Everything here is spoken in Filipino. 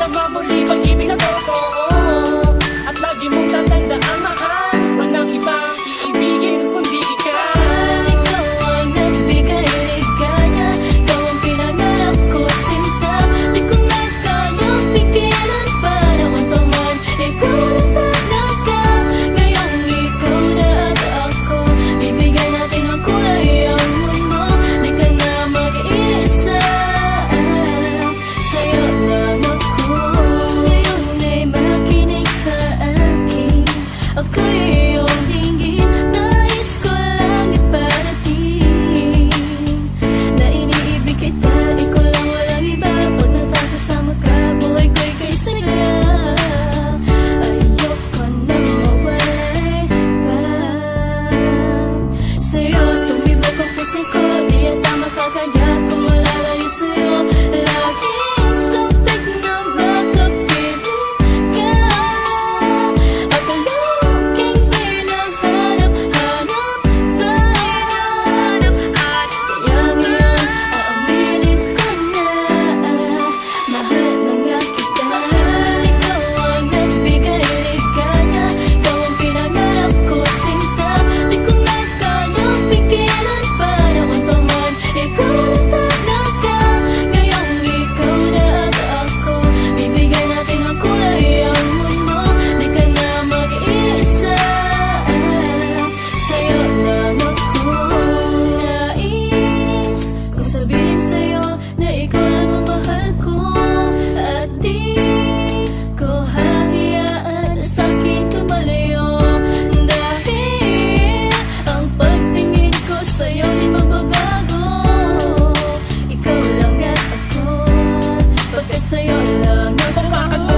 madarama muli pag-ibig na totoo. At lagi mong tatandaan, mahal, walang ibang iibigin kundi ikaw. Ikaw ang nagbigay ligaya, ikaw ang pinangarap ko sinta. Di ko na kayang pigilan pa naman pa man. Ikaw na talaga, ngayong ikaw na at ako. Bibigyan natin ng kulay ang mundo, di ka na mag-iisa. Sa'yo lang ako, ngayon ay makinig sa akin. Ako'y iyong dinggin, nais ko lang iparating na iniibig kita, ikaw lang walang iba. Pag nakakasama ka, buhay ko'y kay saya. Ayoko nang mawalay pa sa'yo. Tumibok ang puso ko, di yata makakaya kung malalayo sa'yo. Laging sabik na makapiling ka. Ako laging hinahanap-hanap tayo. Kaya ngayon, aaminin ko na mahal na nga kita. Ikaw ang nagbigay ligaya, ikaw ang pinangarap ko sinta. Di ko na kayang pigilan pa naman pa man. Ikaw na talaga, ngayong ikaw na at ako. Bibigyan natin ng kulay ang mundo, di ka na mag-iisa. Sa'yo lang ako, nais kong sabihin sa'yo na ikaw lang ang mahal ko. At di ko hahayaan na sa'kin tumalayo. Dahil ang pagtingin ko sa'yo di magbabago. Ikaw lang at ako, pagkat sa'yo lang ako. Bakit mo